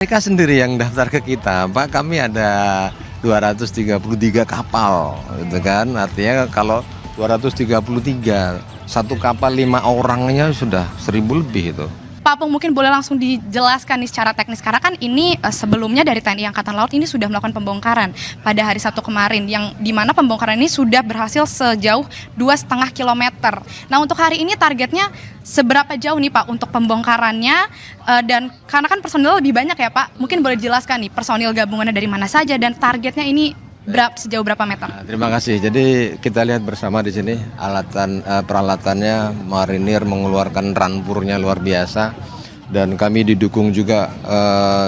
Mereka sendiri yang daftar ke kita, Pak, kami ada 233 kapal, gitu kan. Artinya kalau 233, satu kapal 5 orangnya sudah 1.000 lebih itu. Pak Apung, mungkin boleh langsung dijelaskan nih secara teknis, karena kan ini sebelumnya dari TNI Angkatan Laut ini sudah melakukan pembongkaran pada hari Sabtu kemarin, yang dimana pembongkaran ini sudah berhasil sejauh 2,5 kilometer. Nah, untuk hari ini targetnya seberapa jauh nih Pak untuk pembongkarannya, dan karena kan personil lebih banyak ya Pak, mungkin boleh dijelaskan nih personil gabungannya dari mana saja dan targetnya ini sejauh berapa meter? Nah, terima kasih. Jadi kita lihat bersama di sini peralatannya, marinir mengeluarkan rampurnya luar biasa, dan kami didukung juga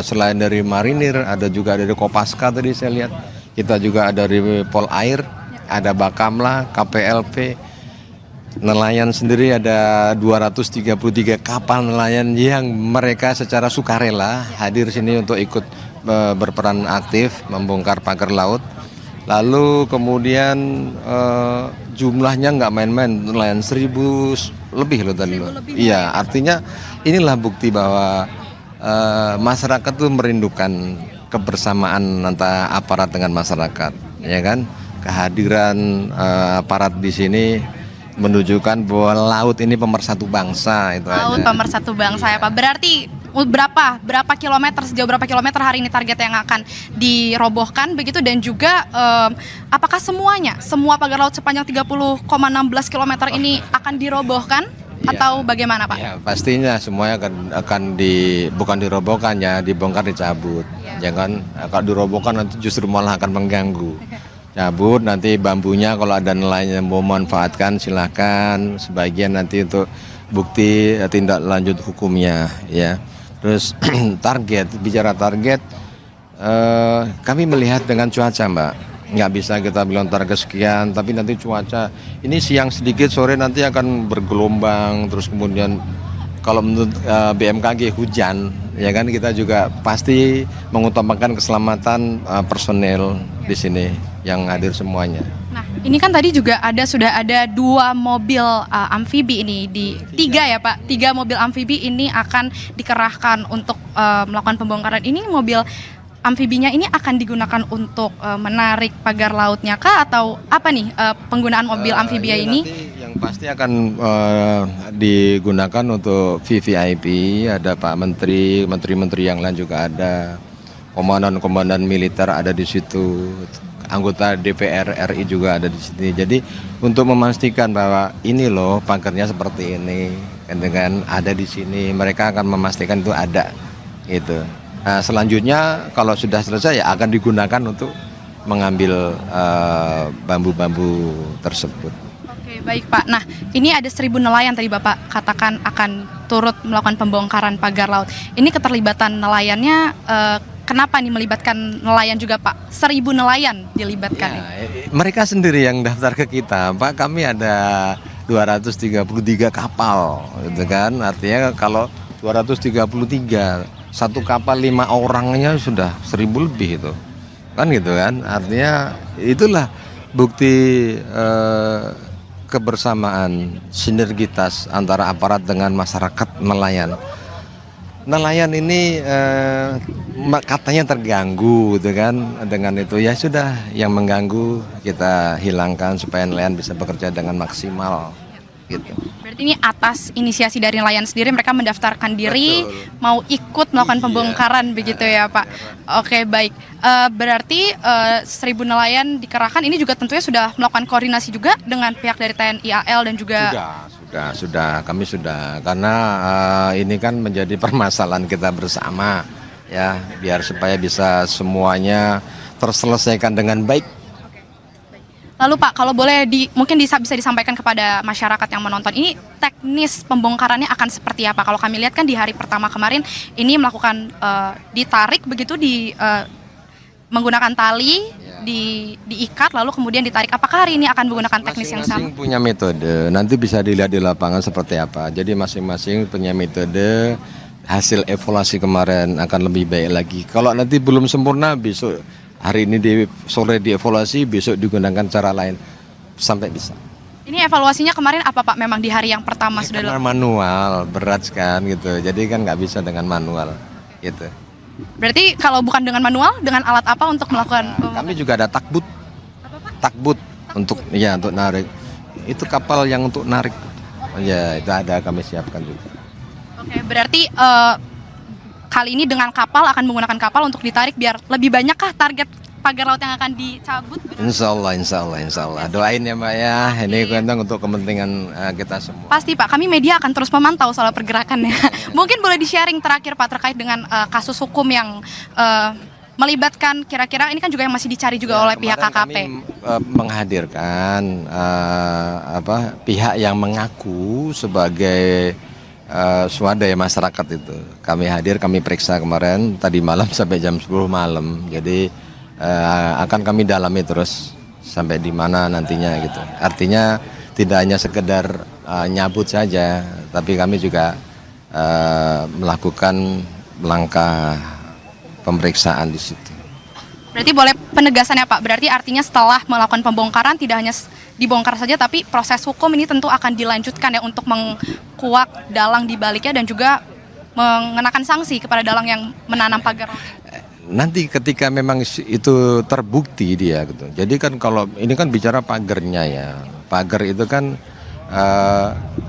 selain dari marinir ada juga dari Kopaska tadi saya lihat, kita juga ada dari Polair, ada Bakamla, KPLP, nelayan sendiri ada 233 kapal nelayan yang mereka secara sukarela hadir sini untuk ikut berperan aktif membongkar pagar laut. Lalu kemudian jumlahnya nggak main-main, nelayan 1.000 lebih loh tadi. Iya, artinya inilah bukti bahwa masyarakat tuh merindukan kebersamaan antara aparat dengan masyarakat, ya kan? Kehadiran aparat di sini menunjukkan bahwa laut ini pemersatu bangsa itu Laut aja. pemersatu bangsa ya Pak. Berarti berapa kilometer, sejauh berapa kilometer hari ini target yang akan dirobohkan begitu, dan juga apakah semua pagar laut sepanjang 30,16 kilometer ini akan dirobohkan atau bagaimana Pak? Ya, pastinya semuanya bukan dirobohkan ya, dibongkar dicabut. Jangan kalau dirobohkan nanti justru malah akan mengganggu. Cabut nanti bambunya, kalau ada nelayan yang mau manfaatkan silahkan, sebagian nanti untuk bukti tindak lanjut hukumnya ya. Terus bicara target, kami melihat dengan cuaca Mbak, nggak bisa kita bilang target sekian, tapi nanti cuaca ini siang sedikit, sore nanti akan bergelombang, terus kemudian kalau menurut BMKG hujan, ya kan, kita juga pasti mengutamakan keselamatan personel di sini yang hadir semuanya. Nah, ini kan tadi juga sudah ada 2 mobil amfibi ini tiga ya Pak. 3 mobil amfibi ini akan dikerahkan untuk melakukan pembongkaran. Ini mobil amfibinya ini akan digunakan untuk menarik pagar lautnya kah, atau apa nih penggunaan mobil amfibia ini? Nanti yang pasti akan digunakan untuk VVIP, ada Pak Menteri, menteri-menteri yang lain juga ada, komandan-komandan militer ada di situ, anggota DPR RI juga ada di sini. Jadi untuk memastikan bahwa ini loh pagarnya seperti ini, dengan ada di sini, mereka akan memastikan itu ada gitu. Nah, selanjutnya kalau sudah selesai ya akan digunakan untuk mengambil bambu-bambu tersebut. Oke, baik Pak. Nah, ini ada 1.000 nelayan tadi Bapak katakan akan turut melakukan pembongkaran pagar laut. Ini keterlibatan nelayannya, kenapa nih melibatkan nelayan juga Pak? 1.000 nelayan dilibatkan. Ya, mereka sendiri yang daftar ke kita, Pak. Kami ada 233 kapal, gitu kan. Artinya kalau 233, satu kapal 5 orangnya sudah 1.000 lebih itu, kan gitu kan. Artinya itulah bukti kebersamaan, sinergitas antara aparat dengan masyarakat nelayan. Nelayan ini katanya terganggu gitu kan, dengan itu ya sudah, yang mengganggu kita hilangkan supaya nelayan bisa bekerja dengan maksimal gitu. Berarti ini atas inisiasi dari nelayan sendiri, mereka mendaftarkan diri. Betul. Mau ikut melakukan pembongkaran begitu ya Pak. Oke, baik. Berarti 1.000 nelayan dikerahkan, ini juga tentunya sudah melakukan koordinasi juga dengan pihak dari TNI AL dan juga kami sudah, karena ini kan menjadi permasalahan kita bersama ya, biar supaya bisa semuanya terselesaikan dengan baik. Lalu Pak, kalau boleh mungkin bisa disampaikan kepada masyarakat yang menonton, ini teknis pembongkarannya akan seperti apa? Kalau kami lihat kan di hari pertama kemarin ini melakukan ditarik begitu, menggunakan tali, diikat lalu kemudian ditarik. Apakah hari ini akan menggunakan teknis yang sama? Masing-masing punya metode, nanti bisa dilihat di lapangan seperti apa. Jadi masing-masing punya metode, hasil evaluasi kemarin akan lebih baik lagi. Kalau nanti belum sempurna, besok hari ini sore dievaluasi, besok digunakan cara lain sampai bisa. Ini evaluasinya kemarin apa Pak? Memang di hari yang pertama sudah karena manual, berat kan gitu. Jadi kan nggak bisa dengan manual gitu. Berarti kalau bukan dengan manual, dengan alat apa untuk melakukan Kami juga ada takbut, takbut untuk narik. Itu kapal yang untuk narik. Ya, itu ada kami siapkan juga. Oke, berarti kali ini dengan kapal akan menggunakan kapal untuk ditarik biar lebih banyakkah target pagar laut yang akan dicabut? Insya Allah. Doain ya Mbak ya. Ini kan untuk kepentingan kita semua. Pasti Pak, kami media akan terus memantau soal pergerakannya. Mungkin boleh di-sharing terakhir Pak terkait dengan kasus hukum yang melibatkan kira-kira ini kan juga yang masih dicari juga oleh pihak KKP. Kami menghadirkan pihak yang mengaku sebagai swadaya masyarakat itu. Kami periksa kemarin tadi malam sampai jam 10 malam. Jadi akan kami dalami terus sampai di mana nantinya gitu. Artinya tidak hanya sekedar nyabut saja, tapi kami juga melakukan langkah pemeriksaan di situ. Berarti boleh penegasan ya Pak, berarti artinya setelah melakukan pembongkaran tidak hanya dibongkar saja tapi proses hukum ini tentu akan dilanjutkan ya untuk mengkuak dalang di baliknya dan juga mengenakan sanksi kepada dalang yang menanam pagar. Nanti ketika memang itu terbukti dia gitu. Jadi kan kalau ini kan bicara pagernya ya. Pagar itu kan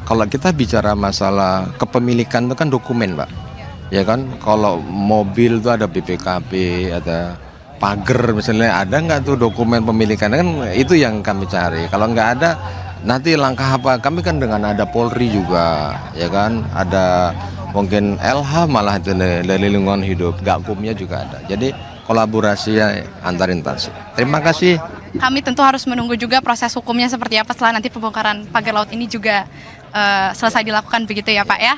kalau kita bicara masalah kepemilikan itu kan dokumen, Pak. Ya kan, kalau mobil itu ada BPKB, ada pagar misalnya, ada nggak tuh dokumen pemilikan, kan itu yang kami cari. Kalau nggak ada, nanti langkah apa? Kami kan dengan ada Polri juga, ya kan, ada mungkin LH malah itu dari lingkungan hidup, Gakumnya juga ada. Jadi kolaborasi antar instansi. Terima kasih. Kami tentu harus menunggu juga proses hukumnya seperti apa setelah nanti pembongkaran pagar laut ini juga selesai dilakukan begitu ya Pak ya.